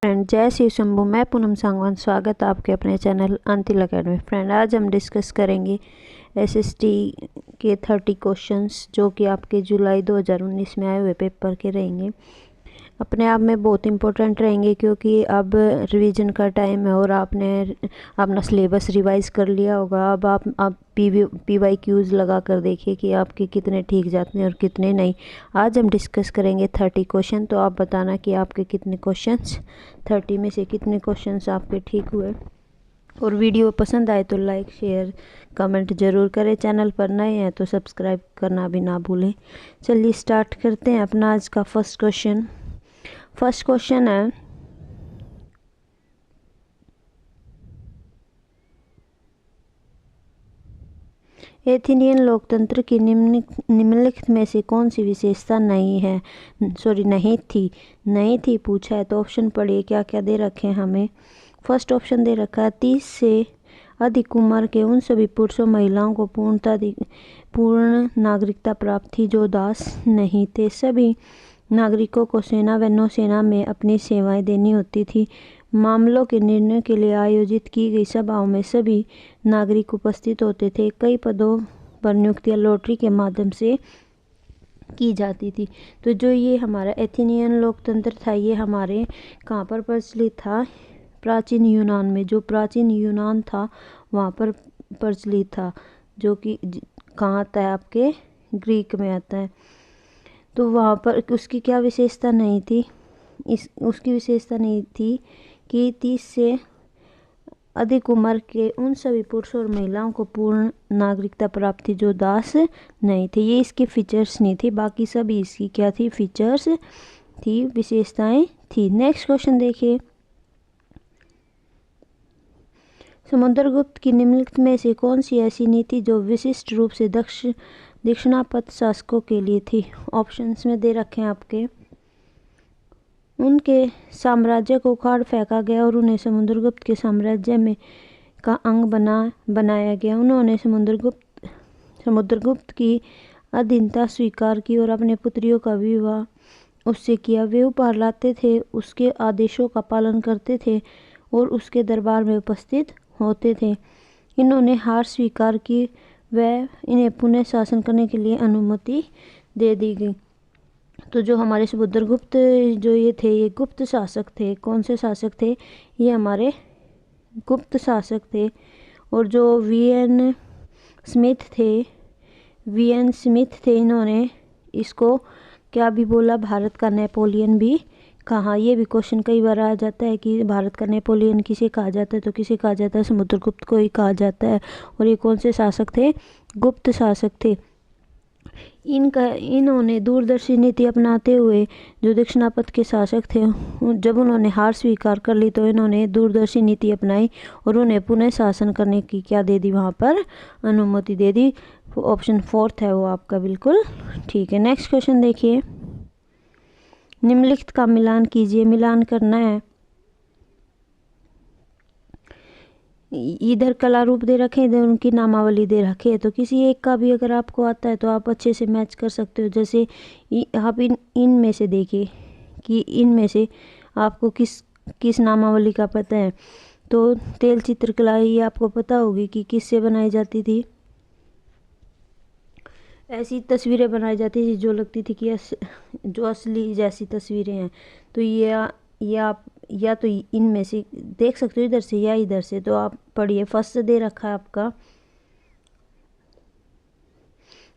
Friend जय श्री शंभू। मैं पूनम सांगवान, स्वागत है आपके अपने चैनल अंतिल अकेडमी। फ्रेंड आज हम डिस्कस करेंगे एसएसटी के 30 क्वेश्चंस जो कि आपके जुलाई 2019 में आए हुए पेपर के रहेंगे। अपने आप में बहुत इंपॉर्टेंट रहेंगे क्योंकि अब रिवीजन का टाइम है और आपने अपना सिलेबस रिवाइज कर लिया होगा। अब आप PYQs लगा कर देखिए कि आपके कितने ठीक जाते हैं और कितने नहीं। आज हम डिस्कस करेंगे 30 क्वेश्चन, तो आप बताना कि आपके कितने क्वेश्चंस 30 में से कितने क्वेश्चंस आपके ठीक हुए। और वीडियो पसंद आए तो लाइक शेयर कमेंट ज़रूर करें। चैनल पर नए हैं तो सब्सक्राइब करना भी ना भूलें। चलिए स्टार्ट करते हैं अपना आज का फर्स्ट क्वेश्चन। फर्स्ट क्वेश्चन है, एथेनियन लोकतंत्र की निम्नलिखित में से कौन सी विशेषता नहीं थी पूछा है। तो ऑप्शन पढ़िए क्या क्या दे रखे हैं हमें। फर्स्ट ऑप्शन दे रखा है 30 से अधिक उम्र के उन सभी पुरुषों महिलाओं को पूर्ण नागरिकता प्राप्त थी जो दास नहीं थे। सभी नागरिकों को सेना व नौसेना में अपनी सेवाएं देनी होती थी। मामलों के निर्णय के लिए आयोजित की गई सभाओं में सभी नागरिक उपस्थित होते थे। कई पदों पर नियुक्तियां लॉटरी के माध्यम से की जाती थी। तो जो ये हमारा एथेनियन लोकतंत्र था, ये हमारे कहाँ पर प्रचलित था? प्राचीन यूनान में। जो प्राचीन यूनान था वहाँ पर प्रचलित था, जो कि कहाँ आता है? आपके ग्रीक में आता है। तो वहाँ पर उसकी क्या विशेषता नहीं थी? उसकी विशेषता नहीं थी कि 30 से अधिक उम्र के उन सभी पुरुषों और महिलाओं को पूर्ण नागरिकता प्राप्त थी जो दास नहीं थे। ये इसके फीचर्स नहीं थी, बाकी सभी इसकी क्या थी? फीचर्स थी, विशेषताएं थी। नेक्स्ट क्वेश्चन देखिए, समुद्रगुप्त की निम्नलिखित में से कौन सी ऐसी नीति जो विशिष्ट रूप से दक्षिणापथ शासकों के लिए थी? ऑप्शंस में दे रखे हैं आपके। उनके साम्राज्य को उखाड़ फेंका गया और उन्हें समुद्रगुप्त के साम्राज्य में का अंग बनाया गया। उन्होंने समुद्रगुप्त की अधीनता स्वीकार की और अपने पुत्रियों का विवाह उससे किया। वे उपहार लाते थे, उसके आदेशों का पालन करते थे और उसके दरबार में उपस्थित होते थे। इन्होंने हार स्वीकार की व इन्हें पुनः शासन करने के लिए अनुमति दे दी गई। तो जो हमारे समुद्रगुप्त जो ये थे, ये गुप्त शासक थे। कौन से शासक थे? ये हमारे गुप्त शासक थे। और जो वीएन स्मिथ थे, इन्होंने इसको क्या भी बोला? भारत का नेपोलियन भी कहा। ये भी क्वेश्चन कई बार आ जाता है कि भारत का नेपोलियन किसे कहा जाता है? तो किसे कहा जाता है? समुद्रगुप्त को ही कहा जाता है। और ये कौन से शासक थे? गुप्त शासक थे। इन्होंने दूरदर्शी नीति अपनाते हुए जो दक्षिणापथ के शासक थे, जब उन्होंने हार स्वीकार कर ली तो इन्होंने दूरदर्शी नीति अपनाई और उन्हें पुनः शासन करने की क्या दे दी? वहाँ पर अनुमति दे दी। ऑप्शन 4 है वो आपका बिल्कुल ठीक है। नेक्स्ट क्वेश्चन देखिए, निम्नलिखित का मिलान कीजिए। मिलान करना है। इधर कला रूप दे रखे, इधर उनकी नामावली दे रखे है। तो किसी एक का भी अगर आपको आता है तो आप अच्छे से मैच कर सकते हो। जैसे आप इनमें से देखिए कि इनमें से आपको किस नामावली का पता है। तो तेल चित्रकला ये आपको पता होगी कि किससे बनाई जाती थी। ऐसी तस्वीरें बनाई जाती थी जो लगती थी कि जो असली जैसी तस्वीरें हैं। तो ये आप या तो इनमें से देख सकते हो, इधर से या इधर से। तो आप पढ़िए, फर्स्ट दे रखा है आपका,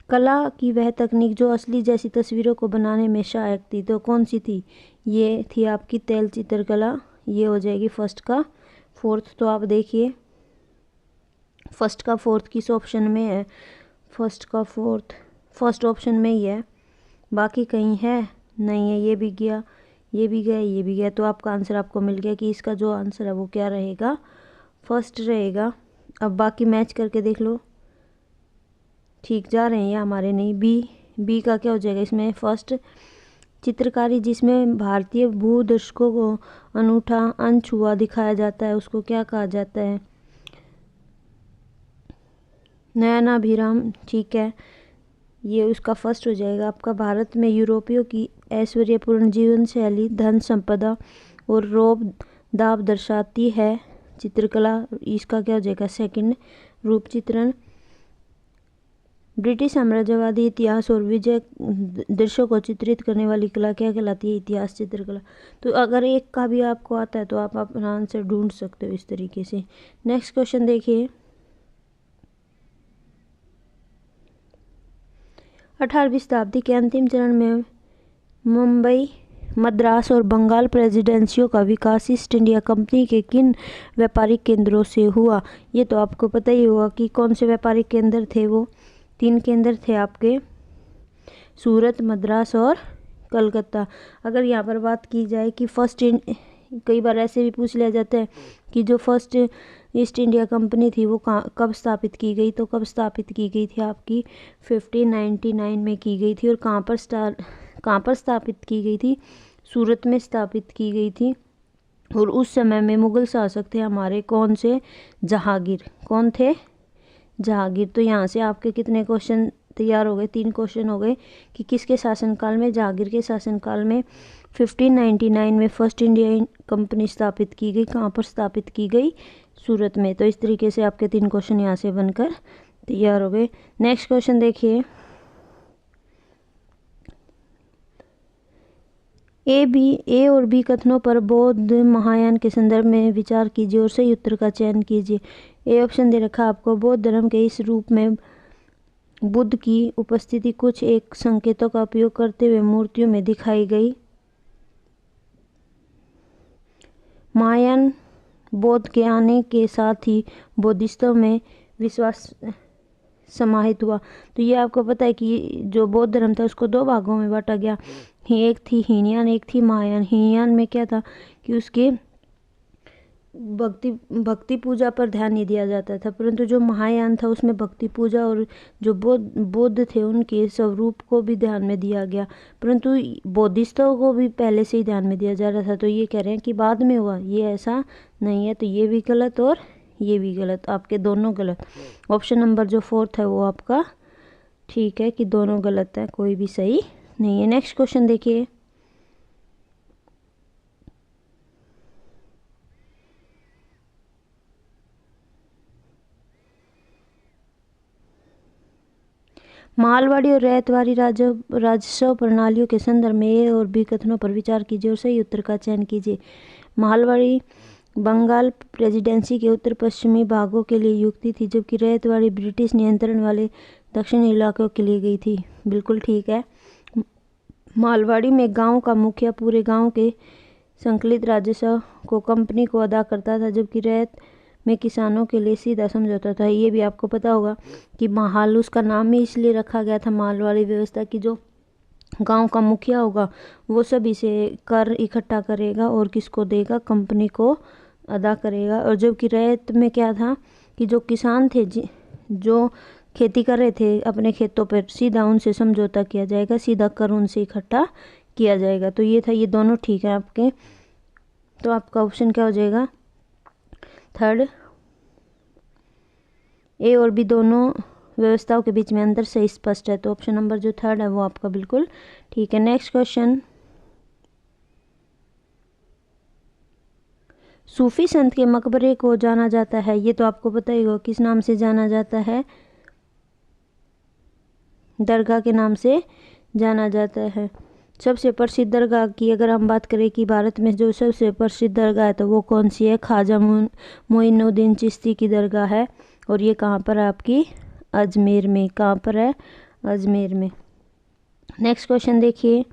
कला की वह तकनीक जो असली जैसी तस्वीरों को बनाने में सहायक थी। तो कौन सी थी? ये थी आपकी तेल चित्रकला। ये हो जाएगी फर्स्ट का 4th। तो आप देखिए फर्स्ट का 4th किस ऑप्शन में है? फर्स्ट का 4th फर्स्ट ऑप्शन में ही है, बाकी कहीं है नहीं है। ये भी गया, ये भी गया, ये भी गया। तो आपका आंसर आपको मिल गया कि इसका जो आंसर है वो क्या रहेगा? फर्स्ट रहेगा। अब बाकी मैच करके देख लो, ठीक जा रहे हैं या हमारे नहीं। बी का क्या हो जाएगा इसमें? फर्स्ट चित्रकारी जिसमें भारतीय भूदर्शकों को अनूठा अनछुआ दिखाया जाता है उसको क्या कहा जाता है? नयनाभिराम, ठीक है, ये उसका फर्स्ट हो जाएगा आपका। भारत में यूरोपियों की ऐश्वर्यपूर्ण जीवन शैली, धन संपदा और रोब दाब दर्शाती है चित्रकला, इसका क्या हो जाएगा सेकंड रूप चित्रण। ब्रिटिश साम्राज्यवादी इतिहास और विजय दृश्यों को चित्रित करने वाली कला क्या कहलाती है, इतिहास चित्रकला। तो अगर एक का भी आपको आता है तो आप अपना आंसर ढूंढ सकते हो इस तरीके से। नेक्स्ट क्वेश्चन देखिए, 18वीं शताब्दी के अंतिम चरण में मुंबई, मद्रास और बंगाल प्रेसिडेंसियों का विकास ईस्ट इंडिया कंपनी के किन व्यापारिक केंद्रों से हुआ। ये तो आपको पता ही होगा कि कौन से व्यापारिक केंद्र थे, वो 3 केंद्र थे आपके, सूरत, मद्रास और कलकत्ता। अगर यहाँ पर बात की जाए कि कई बार ऐसे भी पूछ लिया जाता है कि जो फर्स्ट ईस्ट इंडिया कंपनी थी वो कब स्थापित की गई, तो कब स्थापित की गई थी आपकी 1599 में की गई थी। और कहाँ पर स्थापित की गई थी, सूरत में स्थापित की गई थी। और उस समय में मुगल शासक थे हमारे कौन से, जहांगीर। कौन थे, जहांगीर। तो यहाँ से आपके कितने क्वेश्चन तैयार हो गए, 3 क्वेश्चन हो गए कि किसके शासनकाल में, जहांगीर के शासनकाल में 1599 में फर्स्ट इंडिया कंपनी स्थापित की गई। कहाँ पर स्थापित की गई, सूरत में। तो इस तरीके से आपके 3 क्वेश्चन यहाँ से बनकर तैयार हो गए। नेक्स्ट क्वेश्चन देखिए, ए और बी कथनों पर बौद्ध महायान के संदर्भ में विचार कीजिए और सही उत्तर का चयन कीजिए। ए ऑप्शन दे रखा आपको, बौद्ध धर्म के इस रूप में बुद्ध की उपस्थिति कुछ एक संकेतों का उपयोग करते हुए मूर्तियों में दिखाई गई। महायान बौद्ध के आने के साथ ही बौद्धिस्तों में विश्वास समाहित हुआ। तो ये आपको पता है कि जो बौद्ध धर्म था उसको 2 भागों में बांटा गया, एक थी हीनयान, एक थी महायान। हीनयान में क्या था कि उसके भक्ति पूजा पर ध्यान नहीं दिया जाता था, परंतु जो महायान था उसमें भक्ति पूजा और जो बौद्ध थे उनके स्वरूप को भी ध्यान में दिया गया, परंतु बौद्धिस्तों को भी पहले से ही ध्यान में दिया जा रहा था। तो ये कह रहे हैं कि बाद में हुआ, ये ऐसा नहीं है। तो ये भी गलत और ये भी गलत, आपके दोनों गलत। ऑप्शन नंबर जो 4 है वो आपका ठीक है कि दोनों गलत है, कोई भी सही नहीं है। नेक्स्ट क्वेश्चन देखिए, मालवाड़ी और रैयतवाड़ी राजस्व प्रणालियों के संदर्भ में ए और बी कथनों पर विचार कीजिए और सही उत्तर का चयन कीजिए। मालवाड़ी बंगाल प्रेसिडेंसी के उत्तर पश्चिमी भागों के लिए युक्ति थी, जबकि रैयतवाड़ी ब्रिटिश नियंत्रण वाले दक्षिणी इलाकों के लिए गई थी। बिल्कुल ठीक है। मालवाड़ी में गांव का मुखिया पूरे गांव के संकलित राजस्व को कंपनी को अदा करता था, जबकि रैयत में किसानों के लिए सीधा समझौता था। ये भी आपको पता होगा कि माहल उसका नाम ही इसलिए रखा गया था मालवाड़ी व्यवस्था की, जो गांव का मुखिया होगा वो सभी से कर इकट्ठा करेगा और किसको देगा, कंपनी को अदा करेगा। और जबकि रैयत में क्या था कि जो किसान थे जो खेती कर रहे थे अपने खेतों पर, सीधा उनसे समझौता किया जाएगा, सीधा कर उनसे इकट्ठा किया जाएगा। तो ये था, ये दोनों ठीक है आपके। तो आपका ऑप्शन क्या हो जाएगा, 3rd। ए और बी दोनों व्यवस्थाओं के बीच में अंतर सही स्पष्ट है, तो ऑप्शन नंबर जो 3rd है वो आपका बिल्कुल ठीक है। नेक्स्ट क्वेश्चन, सूफी संत के मकबरे को जाना जाता है, ये तो आपको पता ही होगा किस नाम से जाना जाता है, दरगाह के नाम से जाना जाता है। सबसे प्रसिद्ध दरगाह की अगर हम बात करें कि भारत में जो सबसे प्रसिद्ध दरगाह है तो वो कौन सी है, ख्वाजा मोइनुद्दीन चिश्ती की दरगाह है। और ये कहाँ पर है आपकी, अजमेर में। कहाँ पर है, अजमेर में। नेक्स्ट क्वेश्चन देखिए,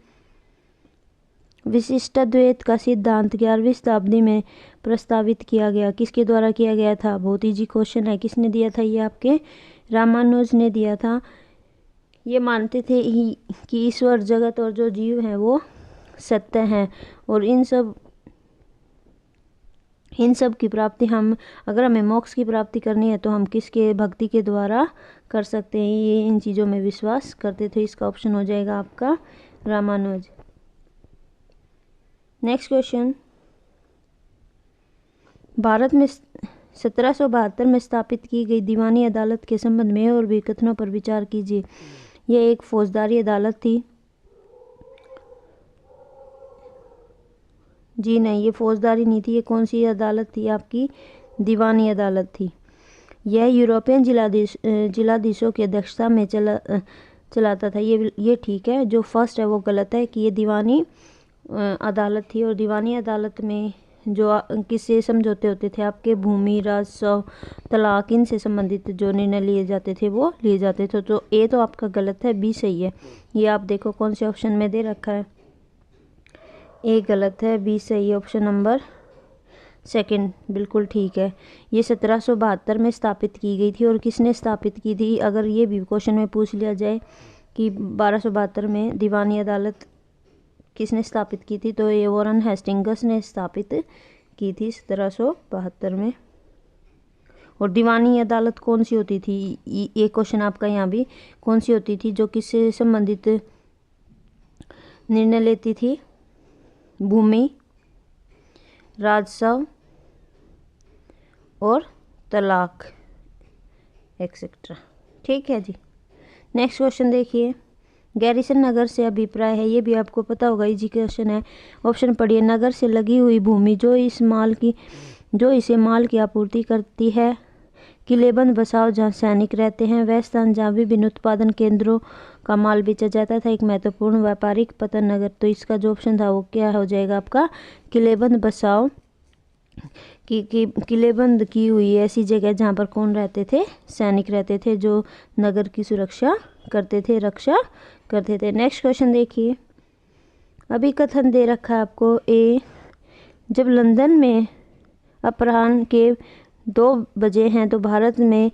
विशिष्टाद्वैत का सिद्धांत 11वीं शताब्दी में प्रस्तावित किया गया, किसके द्वारा किया गया था, बहुत ईजी क्वेश्चन है। किसने दिया था, ये आपके रामानुज ने दिया था। ये मानते थे कि ईश्वर, जगत और जो जीव हैं वो सत्य हैं, और इन सब की प्राप्ति अगर हमें मोक्ष की प्राप्ति करनी है तो हम किसके, भक्ति के द्वारा कर सकते हैं। ये इन चीज़ों में विश्वास करते थे। इसका ऑप्शन हो जाएगा आपका रामानुज। नेक्स्ट क्वेश्चन, भारत में 1772 में स्थापित की गई दीवानी अदालत के संबंध में और भी कथनों पर विचार कीजिए। यह एक फौजदारी अदालत थी जी नहीं, ये फौजदारी नहीं थी। ये कौन सी अदालत थी आपकी? दीवानी अदालत थी। यह यूरोपियन जिलाधीशों की अध्यक्षता में चलाता था। ये ठीक है। जो फर्स्ट है वो गलत है कि ये दीवानी अदालत थी। और दीवानी अदालत में जो किससे समझौते होते थे आपके? भूमि, राजस्व, तलाक, इनसे संबंधित जो निर्णय लिए जाते थे वो लिए जाते थे। तो ए तो आपका गलत है, बी सही है। ये आप देखो कौन से ऑप्शन में दे रखा है। ए गलत है, बी सही है। ऑप्शन नंबर सेकंड बिल्कुल ठीक है। ये 1772 में स्थापित की गई थी। और किसने स्थापित की थी? अगर ये भी क्वेश्चन में पूछ लिया जाए कि 1272 में दीवानी अदालत किसने स्थापित की थी, तो ये वॉरेन हेस्टिंग्स ने स्थापित की थी 1772 में। और दीवानी अदालत कौन सी होती थी? ये क्वेश्चन आपका यहाँ भी कौन सी होती थी जो किससे संबंधित निर्णय लेती थी? भूमि, राजस्व और तलाक एक्सेट्रा। ठीक है जी। नेक्स्ट क्वेश्चन देखिए। गैरिसन नगर से अभिप्राय है। ये भी आपको पता होगा, इजी क्वेश्चन है। ऑप्शन पढ़िए। नगर से लगी हुई भूमि जो इसे माल की आपूर्ति करती है। किलेबंद बसाव जहाँ सैनिक रहते हैं। वह स्थान जहाँ विभिन्न उत्पादन केंद्रों का माल बेचा जाता था। एक महत्वपूर्ण व्यापारिक पतन नगर। तो इसका जो ऑप्शन था वो क्या हो जाएगा आपका? किलेबंद बसाव किलेबंद की हुई ऐसी जगह जहाँ पर कौन रहते थे? सैनिक रहते थे जो नगर की सुरक्षा करते थे, रक्षा करते थे। नेक्स्ट क्वेश्चन देखिए। अभी कथन दे रखा है आपको। ए, जब लंदन में अपराह्न के 2 बजे हैं तो भारत में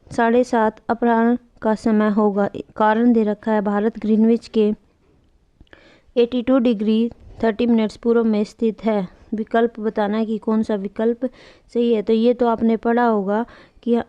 7:30 अपराह्न का समय होगा। कारण दे रखा है भारत ग्रीनविच के 82 डिग्री 30 मिनट्स पूर्व में स्थित है। विकल्प बताना है कि कौन सा विकल्प सही है। तो ये तो आपने पढ़ा होगा कि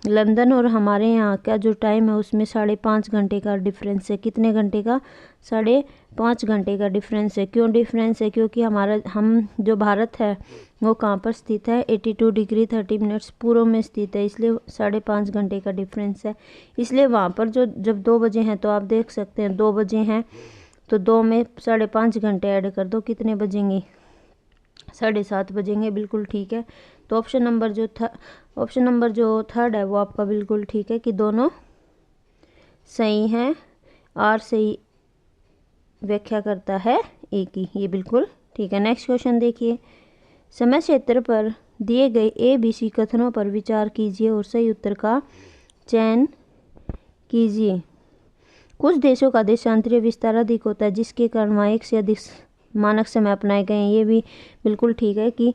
लंदन और हमारे यहाँ का जो टाइम है उसमें 5.5 घंटे का डिफरेंस है। कितने घंटे का? 5.5 घंटे का डिफरेंस है। क्यों डिफरेंस है? क्योंकि हम जो भारत है वो कहाँ पर स्थित है? 82 डिग्री 30 मिनट्स पूर्व में स्थित है, इसलिए 5.5 घंटे का डिफरेंस है। इसलिए वहाँ पर जब 2 बजे हैं तो आप देख सकते हैं 2 बजे हैं तो 2 में 5.5 घंटे ऐड कर दो, कितने बजेंगे? 7:30 बजेंगे। बिल्कुल ठीक है। तो ऑप्शन नंबर जो थर्ड है वो आपका बिल्कुल ठीक है कि दोनों सही हैं। आर सही व्याख्या करता है ए की। ये बिल्कुल ठीक है। नेक्स्ट क्वेश्चन देखिए। समय क्षेत्र पर दिए गए ABC कथनों पर विचार कीजिए और सही उत्तर का चयन कीजिए। कुछ देशों का देशांतरीय विस्तार अधिक होता है जिसके कारण वहाँ एक से अधिक मानक समय अपनाए गए हैं। ये भी बिल्कुल ठीक है कि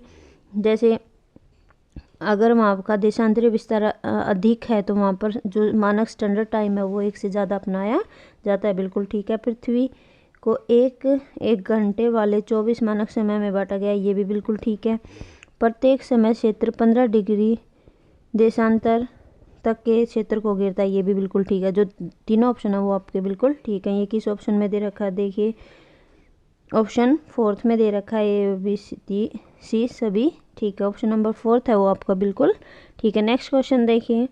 जैसे अगर वहाँ का देशांतरीय विस्तार अधिक है तो वहाँ पर जो मानक स्टैंडर्ड टाइम है वो 1 से ज़्यादा अपनाया जाता है। बिल्कुल ठीक है। पृथ्वी को एक घंटे वाले 24 मानक समय में बांटा गया है। ये भी बिल्कुल ठीक है। प्रत्येक समय क्षेत्र 15 डिग्री देशांतर तक के क्षेत्र को घेरता है। ये भी बिल्कुल ठीक है। जो तीनों ऑप्शन है वो आपके बिल्कुल ठीक है। ये किस ऑप्शन में दे रखा है? देखिए ऑप्शन 4 में दे रखा है। ए, बी, सी सभी ठीक है। ऑप्शन नंबर 4 है वो आपका बिल्कुल ठीक है। नेक्स्ट क्वेश्चन देखिए।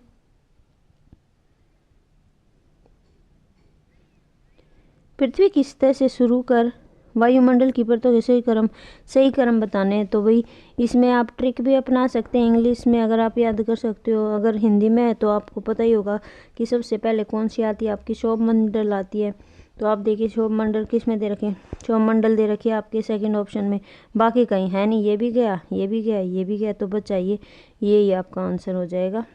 पृथ्वी की सतह से शुरू कर वायुमंडल की परतों के सही क्रम बताने हैं। तो भाई इसमें आप ट्रिक भी अपना सकते हैं इंग्लिश में, अगर आप याद कर सकते हो। अगर हिंदी में है तो आपको पता ही होगा कि सबसे पहले कौन सी आती है आपकी? सौरमंडल आती है। तो आप देखिए सौरमंडल किस में दे रखे? सौरमंडल दे रखी है आपके सेकंड ऑप्शन में। बाकी कहीं है नहीं। ये भी गया, ये भी गया, ये भी गया, तो बचाइए ये आपका आंसर हो जाएगा।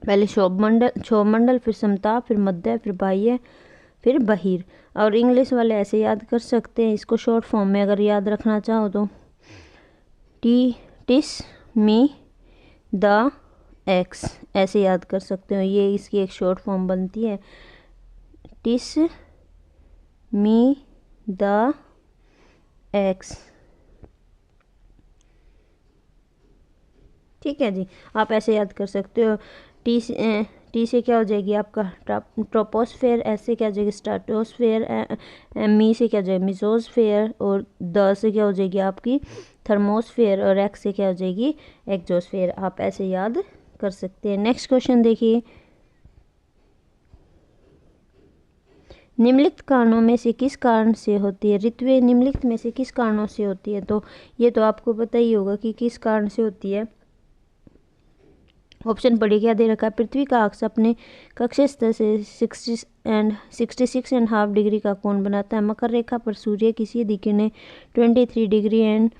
पहले सौरमंडल, फिर समताप, फिर मध्य, फिर बाह्य, फिर बहिर। और इंग्लिश वाले ऐसे याद कर सकते हैं इसको शॉर्ट फॉर्म में अगर याद रखना चाहो तो टिस मी द एक्स ऐसे याद कर सकते हो। ये इसकी एक शॉर्ट फॉर्म बनती है, टिस मी द एक्स। ठीक है जी, आप ऐसे याद कर सकते हो। टी से क्या हो जाएगी आपका ट्रोपोस्फेयर, ऐसे क्या हो जाएगी स्ट्रेटोस्फेयर, मी से क्या हो जाएगी मिजोस्फेयर, और द से क्या हो जाएगी आपकी थर्मोस्फेयर, और एक्स से क्या हो जाएगी एक्जोस्फेयर। आप ऐसे याद कर सकते हैं। नेक्स्ट क्वेश्चन देखिए। निम्नलिखित कारणों में से किस कारण से होती है? ऋतुएं निम्नलिखित में से किस कारणों से होती है? तो ये तो आपको पता ही होगा कि किस कारण से होती है। ऑप्शन पढ़िए, क्या दे रखा है? पृथ्वी का अक्ष अपने कक्षीय स्तर से 66.5 डिग्री का कोण बनाता है। मकर रेखा पर सूर्य की सीधी किरणें 23 डिग्री एंड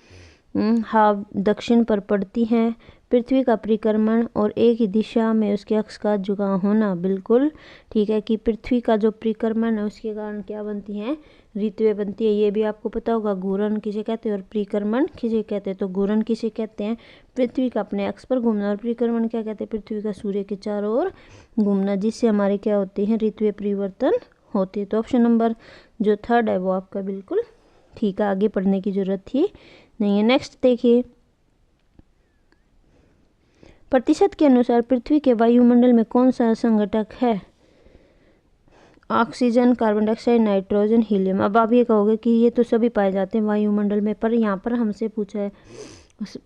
हाफ दक्षिण पर पड़ती हैं। पृथ्वी का परिक्रमण और एक ही दिशा में उसके अक्ष का झुकाव होना। बिल्कुल ठीक है कि पृथ्वी का जो परिक्रमण है उसके कारण क्या बनती हैं? ऋतुएं बनती है। ये भी आपको पता होगा घूर्णन किसे कहते हैं और परिक्रमण किसे कहते हैं। तो घूर्णन किसे कहते हैं? पृथ्वी का अपने अक्ष पर घूमना। और परिक्रमण क्या कहते हैं? पृथ्वी का सूर्य के चारों ओर घूमना, जिससे हमारे क्या होते हैं? ऋतुएं परिवर्तन होती है। तो ऑप्शन नंबर जो थर्ड है वो आपका बिल्कुल ठीक है, आगे पढ़ने की जरूरत थी नहीं है। नेक्स्ट देखिए, प्रतिशत के अनुसार पृथ्वी के वायुमंडल में कौन सा संघटक है? Oxygen, carbon dioxide, nitrogen, helium. अब आप ये कहोगे कि ये तो सभी पाए जाते हैं वायुमंडल में, पर यहाँ पर हमसे पूछा है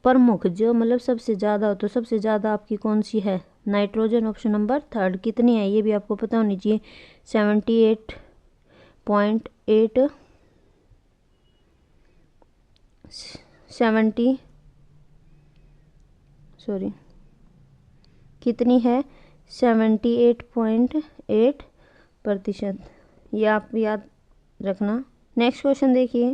प्रमुख जो मतलब सबसे ज़्यादा हो, तो सबसे ज़्यादा आपकी कौन सी है? Nitrogen, option number third. कितनी है ये भी आपको पता होनी चाहिए, 78.8 कितनी है? 78.8%। ये आप याद रखना। नेक्स्ट क्वेश्चन देखिए,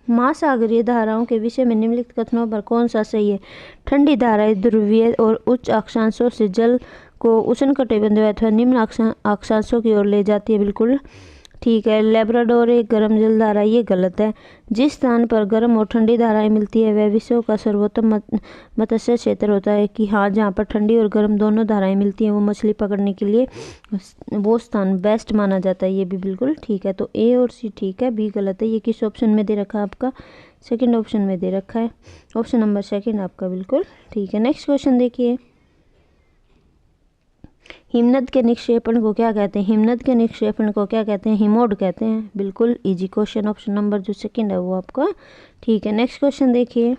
महासागरीय धाराओं के विषय में निम्नलिखित कथनों पर कौन सा सही है? ठंडी धाराएं ध्रुवीय और उच्च अक्षांशों से जल को उष्णकटिबंधीय अथवा निम्न अक्षांशों की ओर ले जाती है। बिल्कुल ठीक है। लेब्राडोर एक गर्म जल धारा, ये गलत है। जिस स्थान पर गर्म और ठंडी धाराएं मिलती है वह विश्व का सर्वोत्तम मत्स्य क्षेत्र होता है। कि हाँ, जहाँ पर ठंडी और गर्म दोनों धाराएं मिलती हैं वो मछली पकड़ने के लिए वो स्थान बेस्ट माना जाता है। ये भी बिल्कुल ठीक है। तो ए और सी ठीक है, बी गलत है। ये किस ऑप्शन में दे रखा है आपका? सेकेंड ऑप्शन में दे रखा है। ऑप्शन नंबर सेकेंड आपका बिल्कुल ठीक है। नेक्स्ट क्वेश्चन देखिए, हिमनद के निक्षेपण को क्या कहते हैं? हिमनद के निक्षेपण को क्या कहते हैं? हिमोड कहते हैं। बिल्कुल इजी क्वेश्चन, ऑप्शन नंबर जो सेकंड है वो आपका ठीक है। नेक्स्ट क्वेश्चन देखिए,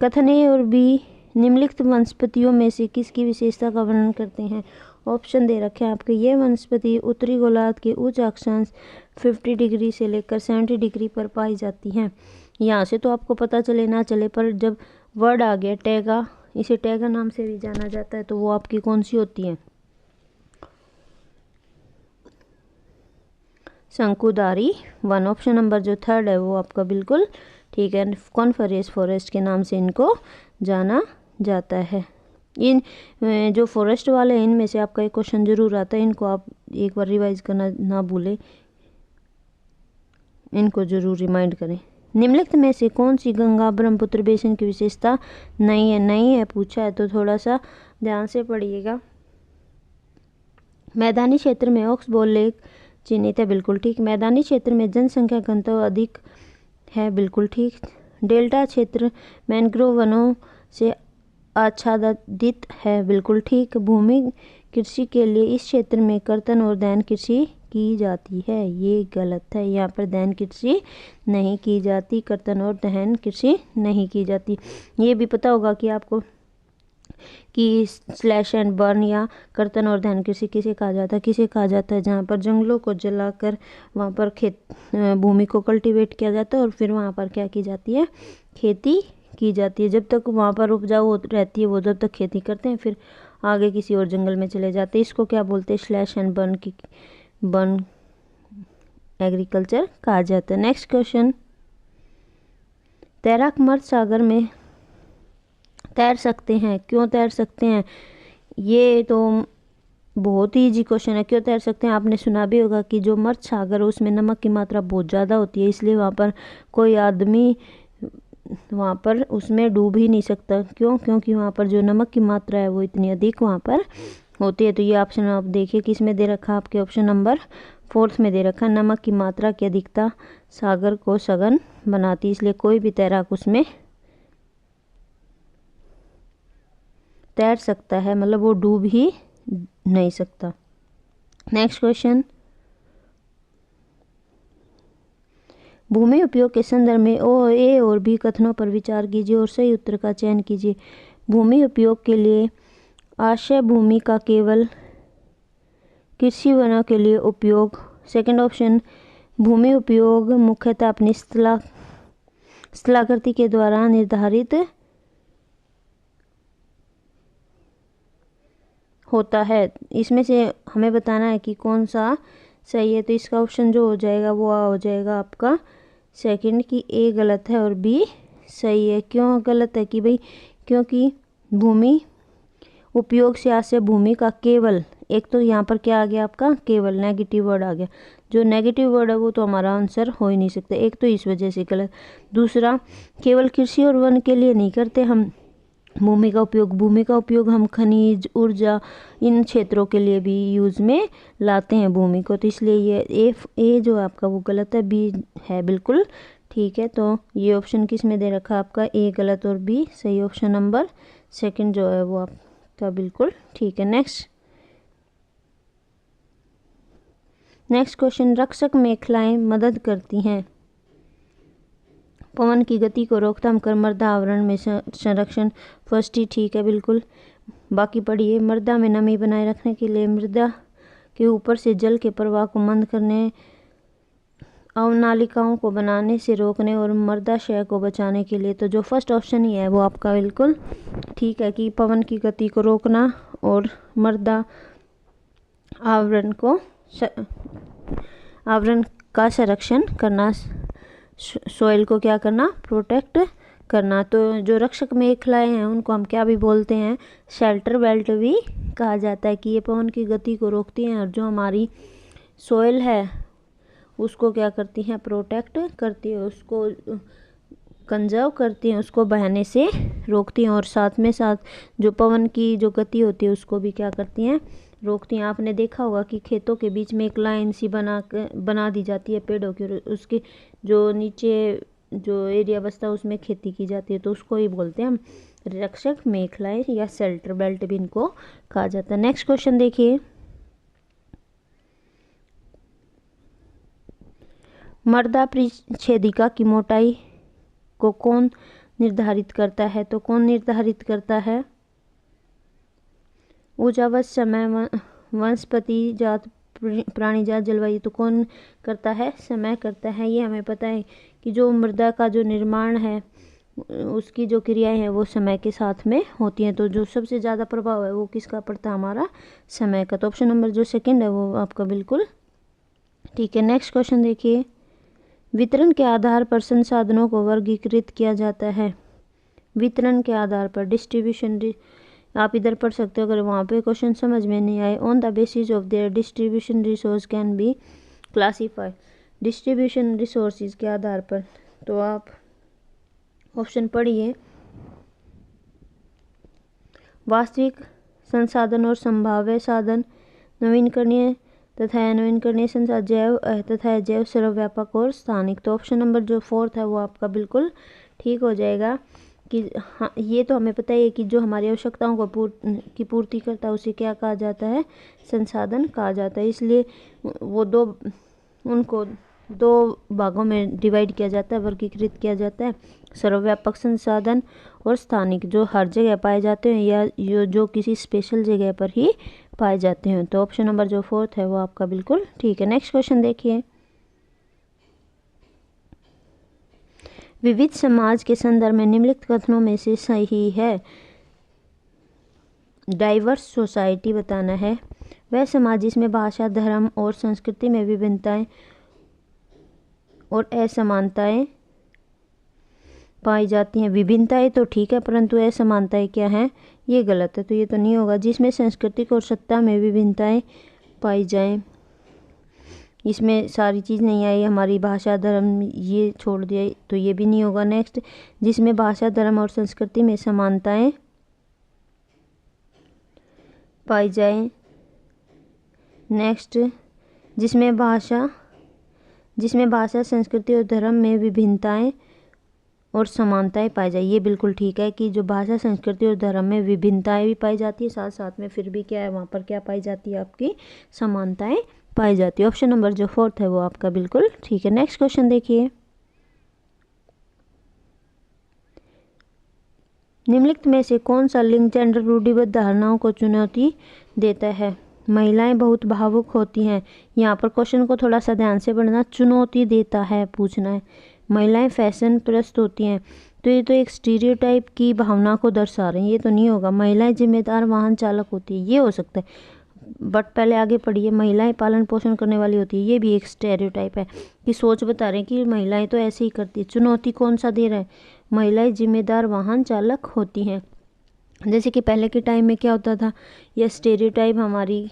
कथन ए और बी निम्नलिखित वनस्पतियों में से किसकी विशेषता का वर्णन करते हैं? ऑप्शन दे रखे हैं आपके। ये वनस्पति उत्तरी गोलार्ध के उच्च अक्षांश 50 डिग्री से लेकर 70 डिग्री पर पाई जाती हैं। यहाँ से तो आपको पता चले ना चले, पर जब वर्ड आ गया टैगा, इसे टैगा नाम से भी जाना जाता है, तो वो आपकी कौन सी होती है? शंकुधारी वन। ऑप्शन नंबर जो थर्ड है वो आपका बिल्कुल ठीक है। कॉनिफरस फॉरेस्ट के नाम से इनको जाना जाता है। इन जो फॉरेस्ट वाले हैं इनमें से आपका एक क्वेश्चन जरूर आता है, इनको आप एक बार रिवाइज करना ना भूलें, इनको जरूर रिमाइंड करें। निम्नलिखित में से कौन सी गंगा ब्रह्मपुत्र बेसिन की विशेषता नहीं है? नहीं है पूछा है तो थोड़ा सा ध्यान से पढ़िएगा। मैदानी क्षेत्र में ऑक्सबोल लेक चिन्हित है। बिल्कुल ठीक। मैदानी क्षेत्र में जनसंख्या घनत्व अधिक है। बिल्कुल ठीक। डेल्टा क्षेत्र मैंग्रोव वनों से आच्छादित है। बिल्कुल ठीक। भूमि कृषि के लिए इस क्षेत्र में कर्तन और दहन कृषि की जाती है। ये गलत है, यहाँ पर दहन कृषि नहीं की जाती, कर्तन और दहन कृषि नहीं की जाती। ये भी पता होगा कि आपको कि स्लैश एंड बर्न या कर्तन और दहन कृषि किसे कहा जाता है? किसे कहा जाता है? जहाँ पर जंगलों को जलाकर वहाँ पर भूमि को कल्टीवेट किया जाता है और फिर वहाँ पर क्या की जाती है? खेती की जाती है। जब तक वहाँ पर उपजाऊ रहती है वो जब तक खेती करते हैं, फिर आगे किसी और जंगल में चले जाते हैं। इसको क्या बोलते हैं? स्लैश एंड बर्न एग्रीकल्चर कहा जाता है। नेक्स्ट क्वेश्चन, तैराक मर्द सागर में तैर सकते हैं, क्यों तैर सकते हैं? ये तो बहुत ही इजी क्वेश्चन है। क्यों तैर सकते हैं? आपने सुना भी होगा कि जो मर्द सागर है उसमें नमक की मात्रा बहुत ज़्यादा होती है, इसलिए वहाँ पर कोई आदमी वहाँ पर उसमें डूब ही नहीं सकता। क्यों? क्योंकि वहाँ पर जो नमक की मात्रा है वो इतनी अधिक वहाँ पर होती है। तो ये ऑप्शन आप देखिए किस में दे रखा, आपके ऑप्शन नंबर फोर्थ में दे रखा। नमक की मात्रा की अधिकता सागर को सघन बनाती है, इसलिए कोई भी तैराक उसमें तैर सकता है, मतलब वो डूब ही नहीं सकता। नेक्स्ट क्वेश्चन, भूमि उपयोग के संदर्भ में ए और बी कथनों पर विचार कीजिए और सही उत्तर का चयन कीजिए। भूमि उपयोग के लिए आश्रय भूमि का केवल कृषि वनों के लिए उपयोग। सेकंड ऑप्शन, भूमि उपयोग मुख्यतः अपनी स्थलाकृति के द्वारा निर्धारित होता है। इसमें से हमें बताना है कि कौन सा सही है। तो इसका ऑप्शन जो हो जाएगा वो हो जाएगा आपका सेकंड, कि ए गलत है और बी सही है। क्यों गलत है? कि भाई क्योंकि भूमि उपयोग से आश्रय भूमि का केवल, एक तो यहाँ पर क्या आ गया आपका केवल, नेगेटिव वर्ड आ गया। जो नेगेटिव वर्ड है वो तो हमारा आंसर हो ही नहीं सकता, एक तो इस वजह से गलत। दूसरा, केवल कृषि और वन के लिए नहीं करते हम भूमि का उपयोग। भूमि का उपयोग हम खनिज, ऊर्जा, इन क्षेत्रों के लिए भी यूज़ में लाते हैं भूमि को। तो इसलिए ये ए जो आपका वो गलत है, बी है बिल्कुल ठीक है। तो ये ऑप्शन किस में दे रखा है आपका, ए गलत और बी सही। ऑप्शन नंबर सेकंड जो है वो आपका बिल्कुल ठीक है। नेक्स्ट क्वेश्चन, रक्षक मेखलाएं मदद करती हैं पवन की गति को रोकथाम कर मृदा आवरण में संरक्षण। फर्स्ट ही ठीक है बिल्कुल। बाकी पढ़िए, मृदा में नमी बनाए रखने के लिए, मृदा के ऊपर से जल के प्रवाह को मंद करने, अवनालिकाओं को बनाने से रोकने और मृदा क्षय को बचाने के लिए। तो जो फर्स्ट ऑप्शन ही है वो आपका बिल्कुल ठीक है, कि पवन की गति को रोकना और मृदा आवरण का संरक्षण करना, सॉइल को क्या करना, प्रोटेक्ट करना। तो जो रक्षक मेखलाएं हैं उनको हम क्या भी बोलते हैं, शेल्टर बेल्ट भी कहा जाता है, कि ये पवन की गति को रोकती हैं और जो हमारी सॉइल है उसको क्या करती हैं, प्रोटेक्ट करती है, उसको कंजर्व करती हैं, उसको बहने से रोकती हैं और साथ में साथ जो पवन की जो गति होती है उसको भी क्या करती हैं, रोकती हैं। आपने देखा होगा कि खेतों के बीच में एक लाइन सी बना दी जाती है पेड़ों की, उसके जो नीचे जो एरिया बचता है उसमें खेती की जाती है, तो उसको ही बोलते हैं हम रक्षक मेखलाएं या शेल्टर बेल्ट भी इनको कहा जाता है। नेक्स्ट क्वेश्चन देखिए, मृदा परिच्छेदिका की मोटाई को कौन निर्धारित करता है? तो कौन निर्धारित करता है? ऊर्जावत समय, वनस्पति जात, प्राणी जात, जलवायु। तो कौन करता है? समय करता है। ये हमें पता है कि जो मृदा का जो निर्माण है उसकी जो क्रियाएं हैं वो समय के साथ में होती हैं। तो जो सबसे ज़्यादा प्रभाव है वो किसका पड़ता है? हमारा समय का। तो ऑप्शन नंबर जो सेकंड है वो आपका बिल्कुल ठीक है। नेक्स्ट क्वेश्चन देखिए, वितरण के आधार पर संसाधनों को वर्गीकृत किया जाता है। वितरण के आधार पर, डिस्ट्रीब्यूशन, आप इधर पढ़ सकते हो अगर वहाँ पे क्वेश्चन समझ में नहीं आए। On the basis of their distribution resource can be classified, distribution resources के आधार पर। तो आप ऑप्शन पढ़िए, वास्तविक संसाधन और संभाव्य साधन, नवीनकरणीय तथा अनवीनकरणीय संसाधन, जैव तथा जैव सर्वव्यापक और स्थानिक। तो ऑप्शन नंबर जो फोर्थ है वो आपका बिल्कुल ठीक हो जाएगा। कि हाँ, ये तो हमें पता है कि जो हमारी आवश्यकताओं को की पूर्ति करता है उसे क्या कहा जाता है? संसाधन कहा जाता है। इसलिए वो उनको दो भागों में डिवाइड किया जाता है, वर्गीकृत किया जाता है, सर्वव्यापक संसाधन और स्थानिक, जो हर जगह पाए जाते हैं या जो किसी स्पेशल जगह पर ही पाए जाते हैं। तो ऑप्शन नंबर जो फोर्थ है वो आपका बिल्कुल ठीक है। नेक्स्ट क्वेश्चन देखिए, विविध समाज के संदर्भ में निम्नलिखित कथनों में से सही है। डाइवर्स सोसाइटी बताना है, वह समाज जिसमें भाषा, धर्म और संस्कृति में विभिन्नताएं और असमानताएं पाई जाती हैं। विभिन्नताएं तो ठीक है, परंतु असमानताएं क्या हैं? ये गलत है, तो ये तो नहीं होगा। जिसमें सांस्कृतिक और सत्ता में विभिन्नताएं पाई जाएं, इसमें सारी चीज़ नहीं आई, हमारी भाषा, धर्म ये छोड़ दिया, तो ये भी नहीं होगा। नेक्स्ट, जिसमें भाषा, धर्म और संस्कृति में समानताएं पाई जाएं। नेक्स्ट, जिसमें भाषा, संस्कृति और धर्म में विभिन्नताएं और समानताएं पाई जाए। ये बिल्कुल ठीक है कि जो भाषा, संस्कृति और धर्म में विभिन्नताएं भी पाई जाती है, साथ साथ में फिर भी क्या है, वहाँ पर क्या पाई जाती है, आपकी समानताएं पाई जाती है। ऑप्शन नंबर जो फोर्थ है वो आपका बिल्कुल ठीक है। नेक्स्ट क्वेश्चन देखिए, निम्नलिखित में से कौन सा लिंग जेंडर रूढ़िबद्ध धारणाओं को चुनौती देता है? महिलाएं बहुत भावुक होती हैं। यहाँ पर क्वेश्चन को थोड़ा सा ध्यान से पढ़ना, चुनौती देता है पूछना है। महिलाएं फैशन प्रस्त होती हैं, तो ये तो एक स्टीरियोटाइप की भावना को दर्शा रही है, ये तो नहीं होगा। महिलाएं जिम्मेदार वाहन चालक होती है, ये हो सकता है, बट पहले आगे पढ़िए। महिलाएं पालन पोषण करने वाली होती है, ये भी एक स्टेरियोटाइप है कि सोच बता रहे हैं कि महिलाएं तो ऐसे ही करती है। चुनौती कौन सा दे रहा है? महिलाएं जिम्मेदार वाहन चालक होती हैं। जैसे कि पहले के टाइम में क्या होता था, यह स्टेरियोटाइप हमारी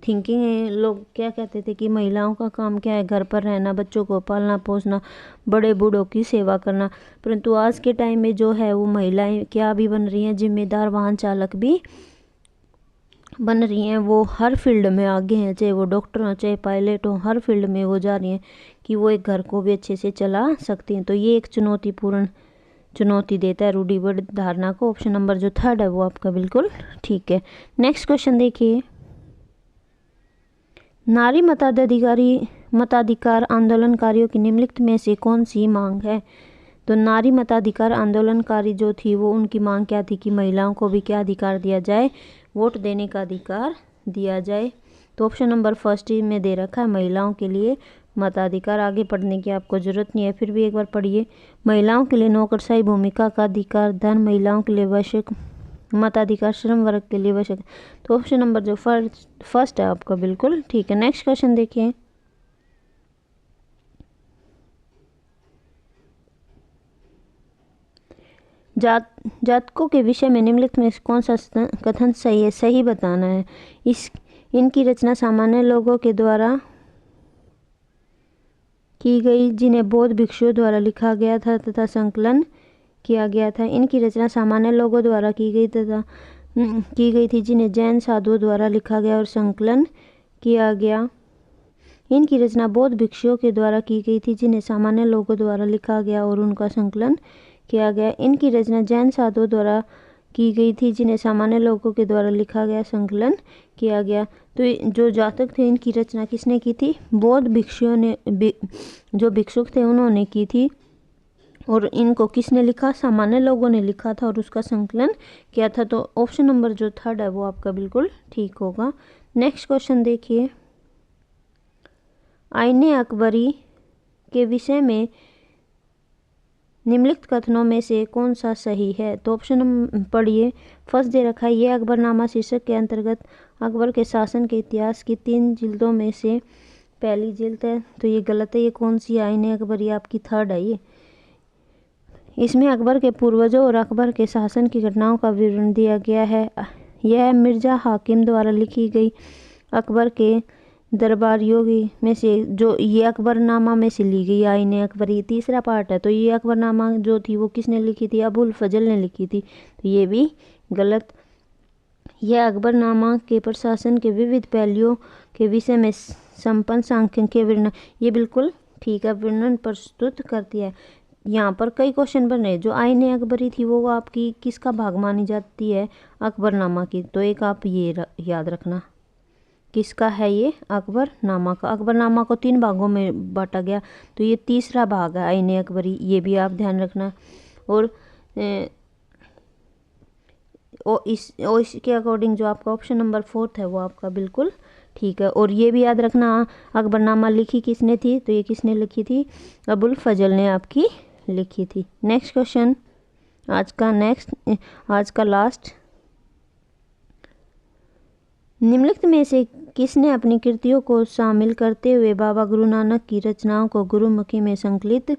थिंकिंग है। लोग क्या कहते थे कि महिलाओं का काम क्या है, घर पर रहना, बच्चों को पालना पोसना, बड़े बूढ़ों की सेवा करना। परंतु आज के टाइम में जो है वो महिलाएं क्या भी बन रही हैं, जिम्मेदार वाहन चालक भी बन रही हैं। वो हर फील्ड में आगे हैं, चाहे वो डॉक्टर हो, चाहे पायलट हो, हर फील्ड में वो जा रही हैं कि वो एक घर को भी अच्छे से चला सकती हैं। तो ये एक चुनौती देता है रूढ़िबद्ध धारणा को। ऑप्शन नंबर जो 3 है वो आपका बिल्कुल ठीक है। नेक्स्ट क्वेश्चन देखिए, नारी मताधिकार आंदोलनकारियों की निम्नलिखित में से कौन सी मांग है? तो नारी मताधिकार आंदोलनकारी जो थी वो उनकी मांग क्या थी कि महिलाओं को भी क्या अधिकार दिया जाए, वोट देने का अधिकार दिया जाए। तो ऑप्शन नंबर फर्स्ट में दे रखा है महिलाओं के लिए मताधिकार। आगे पढ़ने की आपको जरूरत नहीं है, फिर भी एक बार पढ़िए। महिलाओं के लिए नौकरशाही भूमिका का अधिकार, धन महिलाओं के लिए आवश्यक, मताधिकार श्रम वर्ग के लिए आवश्यक। तो ऑप्शन नंबर जो फर्स्ट है आपका बिल्कुल ठीक है। नेक्स्ट क्वेश्चन देखिए, जातकों के विषय में निम्नलिखित में कौन सा कथन सही है? सही बताना है। इनकी रचना सामान्य लोगों के द्वारा की गई, जिन्हें बौद्ध भिक्षुओं द्वारा लिखा गया था तथा संकलन किया गया था। इनकी रचना सामान्य लोगों द्वारा की गई थी, जिन्हें जैन साधुओं द्वारा लिखा गया और संकलन किया गया। इनकी रचना बौद्ध भिक्षुओं के द्वारा की गई थी, जिन्हें सामान्य लोगों द्वारा लिखा गया और उनका संकलन किया गया। इनकी रचना जैन साधुओं द्वारा की गई थी, जिन्हें सामान्य लोगों के द्वारा लिखा गया, संकलन किया गया। तो जो जातक थे इनकी रचना किसने की थी? बौद्ध भिक्षुओं ने, जो भिक्षुक थे उन्होंने की थी। और इनको किसने लिखा? सामान्य लोगों ने लिखा था और उसका संकलन किया था। तो ऑप्शन नंबर जो 3 है वो आपका बिल्कुल ठीक होगा। नेक्स्ट क्वेश्चन देखिए, आईने अकबरी के विषय में निम्नलिखित कथनों में से कौन सा सही है? तो ऑप्शन पढ़िए। फर्स्ट दे रखा है, ये अकबरनामा शीर्षक के अंतर्गत अकबर के शासन के इतिहास की 3 जिल्दों में से पहली जिल्द है। तो ये गलत है। ये कौन सी आईने अकबरी? आपकी 3 है ये। इसमें अकबर के पूर्वजों और अकबर के शासन की घटनाओं का विवरण दिया गया है। यह मिर्जा हाकिम द्वारा लिखी गई अकबर के दरबारियों में से जो ये अकबरनामा में से ली गई आईने अकबरी, तीसरा पार्ट है। तो ये अकबरनामा जो थी वो किसने लिखी थी? अबुल फजल ने लिखी थी। तो ये भी गलत। यह अकबरनामा के प्रशासन के विविध पहलुओं के विषय में संपन्न सांख्यिकीय वर्णन, ये बिल्कुल ठीक है, वर्णन प्रस्तुत करती है। यहाँ पर कई क्वेश्चन बन रहे। जो आईने अकबरी थी वो आपकी किसका भाग मानी जाती है? अकबरनामा की। तो एक आप ये याद रखना, किसका है ये? अकबरनामा का। अकबरनामा को 3 भागों में बांटा गया, तो ये तीसरा भाग है आईने अकबरी, ये भी आप ध्यान रखना। और इसके अकॉर्डिंग जो आपका ऑप्शन नंबर 4 है वो आपका बिल्कुल ठीक है। और ये भी याद रखना, अकबरनामा लिखी किसने थी? तो ये किसने लिखी थी? अबुल फजल ने आपकी लिखी थी। नेक्स्ट क्वेश्चन, आज का लास्ट, निम्नलिखित में से किसने अपनी कृतियों को शामिल करते हुए बाबा गुरु नानक की रचनाओं को गुरुमुखी में संकलित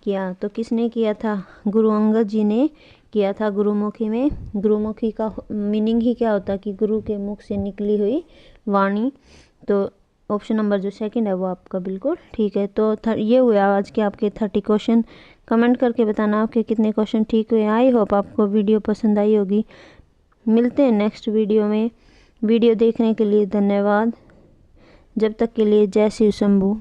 किया? तो किसने किया था? गुरु अंगद जी ने किया था गुरुमुखी में। गुरुमुखी का मीनिंग ही क्या होता है कि गुरु के मुख से निकली हुई वाणी। तो ऑप्शन नंबर जो 2 है वो आपका बिल्कुल ठीक है। तो ये हुआ आज के आपके 30 क्वेश्चन। कमेंट करके बताना आपके कितने क्वेश्चन ठीक हुए। आई होप आपको वीडियो पसंद आई होगी। मिलते हैं नेक्स्ट वीडियो में। वीडियो देखने के लिए धन्यवाद। जब तक के लिए जय शिव शंभू।